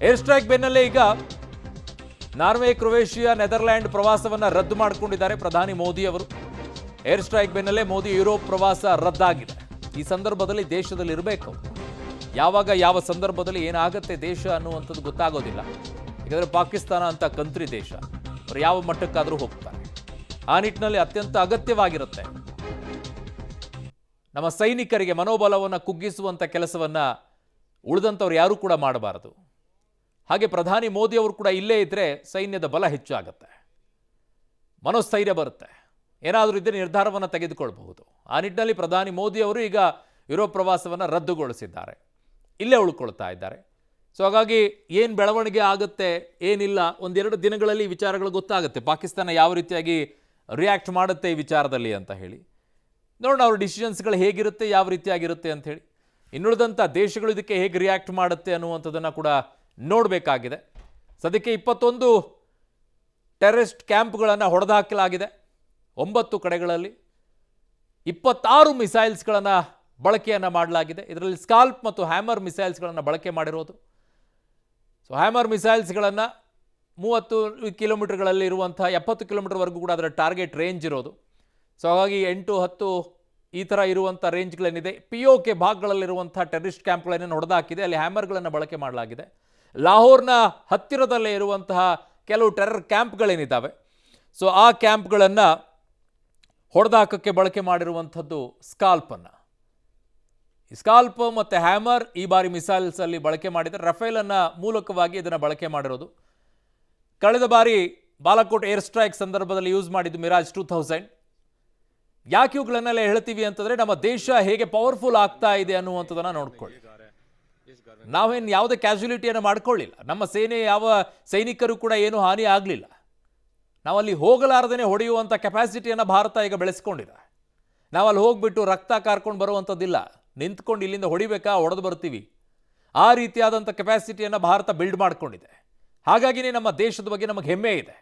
Air strike ಬೆನ್ನಲ್ಲೇ ಈಗ Norway, Croatia, Netherland ಪ್ರವಾಸವನ್ನು ರದ್ದು ಮಾಡಿಕೊಂಡಿದ್ದಾರೆ ಪ್ರಧಾನಿ ಮೋದಿ ಅವರು. ಏರ್ ಸ್ಟ್ರೈಕ್ ಬೆನ್ನಲ್ಲೇ ಮೋದಿ ಯುರೋಪ್ ಪ್ರವಾಸ ರದ್ದಾಗಿದೆ. ಈ ಸಂದರ್ಭದಲ್ಲಿ ದೇಶದಲ್ಲಿ ಇರಬೇಕು. ಯಾವಾಗ ಯಾವ ಸಂದರ್ಭದಲ್ಲಿ ಏನಾಗುತ್ತೆ ದೇಶ ಅನ್ನುವಂಥದ್ದು ಗೊತ್ತಾಗೋದಿಲ್ಲ. ಯಾಕಂದರೆ ಪಾಕಿಸ್ತಾನ ಅಂತ ಕಂಟ್ರಿ ದೇಶ, ಅವರು ಯಾವ ಮಟ್ಟಕ್ಕಾದರೂ ಹೋಗ್ತಾರೆ. ಆ ನಿಟ್ಟಿನಲ್ಲಿ ಅತ್ಯಂತ ಅಗತ್ಯವಾಗಿರುತ್ತೆ ನಮ್ಮ ಸೈನಿಕರಿಗೆ ಮನೋಬಲವನ್ನು ಕುಗ್ಗಿಸುವಂಥ ಕೆಲಸವನ್ನು ಉಳಿದಂಥವ್ರು ಯಾರೂ ಕೂಡ ಮಾಡಬಾರದು. ಹಾಗೆ ಪ್ರಧಾನಿ ಮೋದಿ ಅವರು ಕೂಡ ಇಲ್ಲೇ ಇದ್ದರೆ ಸೈನ್ಯದ ಬಲ ಹೆಚ್ಚಾಗುತ್ತೆ, ಮನೋಸ್ಥೈರ್ಯ ಬರುತ್ತೆ, ಏನಾದರೂ ಇದ್ದರೆ ನಿರ್ಧಾರವನ್ನು ತೆಗೆದುಕೊಳ್ಬಹುದು. ಆ ನಿಟ್ಟಿನಲ್ಲಿ ಪ್ರಧಾನಿ ಮೋದಿ ಅವರು ಈಗ ಯುರೋಪ್ ಪ್ರವಾಸವನ್ನು ರದ್ದುಗೊಳಿಸಿದ್ದಾರೆ, ಇಲ್ಲೇ ಉಳ್ಕೊಳ್ತಾ ಇದ್ದಾರೆ. ಸೊ ಹಾಗಾಗಿ ಏನು ಬೆಳವಣಿಗೆ ಆಗುತ್ತೆ ಏನಿಲ್ಲ, ಒಂದೆರಡು ದಿನಗಳಲ್ಲಿ ವಿಚಾರಗಳು ಗೊತ್ತಾಗುತ್ತೆ. ಪಾಕಿಸ್ತಾನ ಯಾವ ರೀತಿಯಾಗಿ ರಿಯಾಕ್ಟ್ ಮಾಡುತ್ತೆ ಈ ವಿಚಾರದಲ್ಲಿ ಅಂತ ಹೇಳಿ ನೋಡೋಣ. ಅವ್ರ ಡಿಸಿಷನ್ಸ್ಗಳು ಹೇಗಿರುತ್ತೆ, ಯಾವ ರೀತಿಯಾಗಿರುತ್ತೆ ಅಂಥೇಳಿ. ಇನ್ನುಳಿದಂಥ ದೇಶಗಳು ಇದಕ್ಕೆ ಹೇಗೆ ರಿಯಾಕ್ಟ್ ಮಾಡುತ್ತೆ ಅನ್ನುವಂಥದ್ದನ್ನು ಕೂಡ ನೋಡಬೇಕಾಗಿದೆ. ಸದ್ಯಕ್ಕೆ 21 ಟೆರರಿಸ್ಟ್ ಕ್ಯಾಂಪ್ಗಳನ್ನು ಹೊಡೆದುಹಾಕಲಾಗಿದೆ. 9 ಕಡೆಗಳಲ್ಲಿ 26 ಮಿಸೈಲ್ಸ್ಗಳನ್ನು ಬಳಕೆಯನ್ನು ಮಾಡಲಾಗಿದೆ. ಇದರಲ್ಲಿ ಸ್ಕಾಲ್ಪ್ ಮತ್ತು ಹ್ಯಾಮರ್ ಮಿಸೈಲ್ಸ್ಗಳನ್ನು ಬಳಕೆ ಮಾಡಿರೋದು. ಸೊ ಹ್ಯಾಮರ್ ಮಿಸೈಲ್ಸ್ಗಳನ್ನು 30 ಕಿಲೋಮೀಟರ್ಗಳಲ್ಲಿ ಇರುವಂಥ 70 ಕಿಲೋಮೀಟರ್ವರೆಗೂ ಕೂಡ ಅದರ ಟಾರ್ಗೆಟ್ ರೇಂಜ್ ಇರೋದು. ಸೊ ಹಾಗಾಗಿ 8, 10 ಈ ಥರ ಇರುವಂಥ ರೇಂಜ್ಗಳೇನಿದೆ, POK ಭಾಗಗಳಲ್ಲಿರುವಂಥ ಟೆರರಿಸ್ಟ್ ಕ್ಯಾಂಪ್ಗಳನ್ನೇನು ಹೊಡೆದಾಕಿದೆ, ಅಲ್ಲಿ ಹ್ಯಾಮರ್ಗಳನ್ನು ಬಳಕೆ ಮಾಡಲಾಗಿದೆ. ಲಾಹೋರ್ನ ಹತ್ತಿರದಲ್ಲೇ ಇರುವಂತಹ ಕೆಲವು ಟೆರರ್ ಕ್ಯಾಂಪ್ಗಳೇನಿದ್ದಾವೆ, ಸೊ ಆ ಕ್ಯಾಂಪ್ಗಳನ್ನು ಹೊಡೆದಾಕಕ್ಕೆ ಬಳಕೆ ಮಾಡಿರುವಂಥದ್ದು ಸ್ಕಾಲ್ಪನ್ನು. ಸ್ಕಾಲ್ಪ್ ಮತ್ತು ಹ್ಯಾಮರ್ ಈ ಬಾರಿ ಮಿಸೈಲ್ಸಲ್ಲಿ ಬಳಕೆ ಮಾಡಿದರೆ, ರಫೇಲನ್ನು ಮೂಲಕವಾಗಿ ಇದನ್ನು ಬಳಕೆ ಮಾಡಿರೋದು. ಕಳೆದ ಬಾರಿ ಬಾಲಾಕೋಟ್ ಏರ್ ಸ್ಟ್ರೈಕ್ ಸಂದರ್ಭದಲ್ಲಿ ಯೂಸ್ ಮಾಡಿದ್ದು ಮಿರಾಜ್ 2000. ಯಾಕೆ ಇವುಗಳನ್ನೆಲ್ಲ ಹೇಳ್ತೀವಿ ಅಂತಂದರೆ, ನಮ್ಮ ದೇಶ ಹೇಗೆ ಪವರ್ಫುಲ್ ಆಗ್ತಾ ಇದೆ ಅನ್ನುವಂಥದ್ದನ್ನು ನೋಡ್ಕೊಳ್ಳಿ. ನಾವೇನು ಯಾವುದೇ ಕ್ಯಾಶುಲಿಟಿಯನ್ನು ಮಾಡ್ಕೊಳ್ಳಿಲ್ಲ. ನಮ್ಮ ಸೇನೆ ಯಾವ ಸೈನಿಕರು ಕೂಡ ಏನೂ ಹಾನಿ ಆಗಲಿಲ್ಲ. ನಾವಲ್ಲಿ ಹೋಗಲಾರದೇ ಹೊಡೆಯುವಂಥ ಕೆಪಾಸಿಟಿಯನ್ನು ಭಾರತ ಈಗ ಬೆಳೆಸ್ಕೊಂಡಿದೆ. ನಾವಲ್ಲಿ ಹೋಗ್ಬಿಟ್ಟು ರಕ್ತ ಕಾರ್ಕೊಂಡು ಬರುವಂಥದ್ದಿಲ್ಲ, ನಿಂತ್ಕೊಂಡು ಇಲ್ಲಿಂದ ಹೊಡಿಬೇಕಾ ಹೊಡೆದು ಬರ್ತೀವಿ. ಆ ರೀತಿಯಾದಂಥ ಕೆಪಾಸಿಟಿಯನ್ನು ಭಾರತ ಬಿಲ್ಡ್ ಮಾಡಿಕೊಂಡಿದೆ. ಹಾಗಾಗಿಯೇ ನಮ್ಮ ದೇಶದ ಬಗ್ಗೆ ನಮಗೆ ಹೆಮ್ಮೆ ಇದೆ,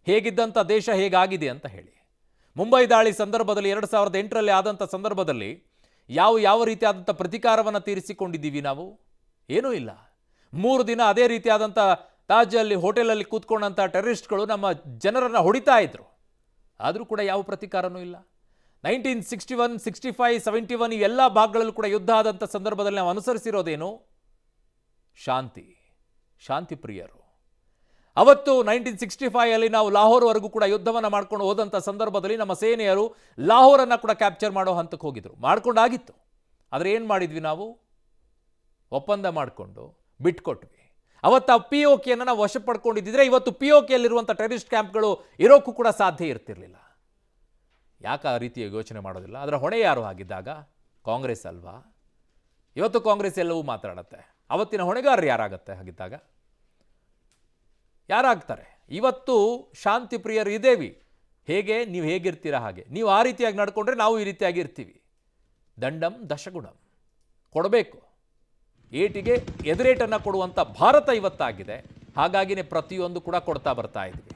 ಹೇಗಿದ್ದಂಥ ದೇಶ ಹೇಗಾಗಿದೆ ಅಂತ ಹೇಳಿ. ಮುಂಬೈ ದಾಳಿ ಸಂದರ್ಭದಲ್ಲಿ 2008ರಲ್ಲಿ ಆದಂಥ ಸಂದರ್ಭದಲ್ಲಿ ಯಾವ ರೀತಿಯಾದಂಥ ಪ್ರತಿಕಾರವನ್ನು ತೀರಿಸಿಕೊಂಡಿದ್ದೀವಿ ನಾವು? ಏನೂ ಇಲ್ಲ. 3 ದಿನ ಅದೇ ರೀತಿಯಾದಂಥ ತಾಜಲ್ಲಿ ಹೋಟೆಲಲ್ಲಿ ಕೂತ್ಕೊಂಡಂಥ ಟೆರರಿಸ್ಟ್ಗಳು ನಮ್ಮ ಜನರನ್ನು ಹೊಡಿತಾ ಇದ್ರು, ಆದರೂ ಕೂಡ ಯಾವ ಪ್ರತಿಕಾರನೂ ಇಲ್ಲ. 1961, 65, 71 ಇವೆಲ್ಲ ಭಾಗಗಳಲ್ಲೂ ಕೂಡ ಯುದ್ಧ ಆದಂಥ ಸಂದರ್ಭದಲ್ಲಿ ನಾವು ಅನುಸರಿಸಿರೋದೇನು? ಶಾಂತಿ ಪ್ರಿಯರು. ಅವತ್ತು 1965 ನಾವು ಲಾಹೋರ್ವರೆಗೂ ಕೂಡ ಯುದ್ಧವನ್ನು ಮಾಡ್ಕೊಂಡು ಹೋದಂಥ ಸಂದರ್ಭದಲ್ಲಿ ನಮ್ಮ ಸೇನೆಯರು ಲಾಹೋರನ್ನು ಕೂಡ ಕ್ಯಾಪ್ಚರ್ ಮಾಡೋ ಹಂತಕ್ಕೆ ಹೋಗಿದ್ರು. ಮಾಡ್ಕೊಂಡಾಗಿತ್ತು, ಆದರೆ ಏನು ಮಾಡಿದ್ವಿ ನಾವು? ಒಪ್ಪಂದ ಮಾಡಿಕೊಂಡು ಬಿಟ್ಕೊಟ್ವಿ. ಅವತ್ತು ಆ POKಯನ್ನು ನಾವು ವಶ ಪಡ್ಕೊಂಡಿದ್ದಿದ್ರೆ ಇವತ್ತು POKಯಲ್ಲಿರುವಂಥ ಟೆರರಿಸ್ಟ್ ಕ್ಯಾಂಪ್ಗಳು ಇರೋಕ್ಕೂ ಕೂಡ ಸಾಧ್ಯ ಇರ್ತಿರಲಿಲ್ಲ. ಯಾಕೆ ಆ ರೀತಿಯ ಯೋಚನೆ ಮಾಡೋದಿಲ್ಲ? ಅದರ ಹೊಣೆ ಯಾರು ಆಗಿದ್ದಾಗ? ಕಾಂಗ್ರೆಸ್ ಅಲ್ವಾ? ಇವತ್ತು ಕಾಂಗ್ರೆಸ್ ಎಲ್ಲವೂ ಮಾತಾಡುತ್ತೆ, ಅವತ್ತಿನ ಹೊಣೆಗಾರರು ಯಾರಾಗತ್ತೆ ಹಾಗಿದ್ದಾಗ? ಯಾರಾಗ್ತಾರೆ? ಇವತ್ತು ಶಾಂತಿ ಪ್ರಿಯರು ಇದ್ದೇವೆ. ಹೇಗೆ ನೀವು ಹೇಗಿರ್ತೀರಾ ಹಾಗೆ. ನೀವು ಆ ರೀತಿಯಾಗಿ ನಡ್ಕೊಂಡ್ರೆ ನಾವು ಈ ರೀತಿಯಾಗಿ ಇರ್ತೀವಿ. ದಂಡಂ ದಶಗುಣಂ ಕೊಡಬೇಕು. ಏಟಿಗೆ ಎದುರೇಟನ್ನು ಕೊಡುವಂಥ ಭಾರತ ಇವತ್ತಾಗಿದೆ. ಹಾಗಾಗಿನೇ ಪ್ರತಿಯೊಂದು ಕೂಡ ಕೊಡ್ತಾ ಬರ್ತಾ ಇದ್ವಿ.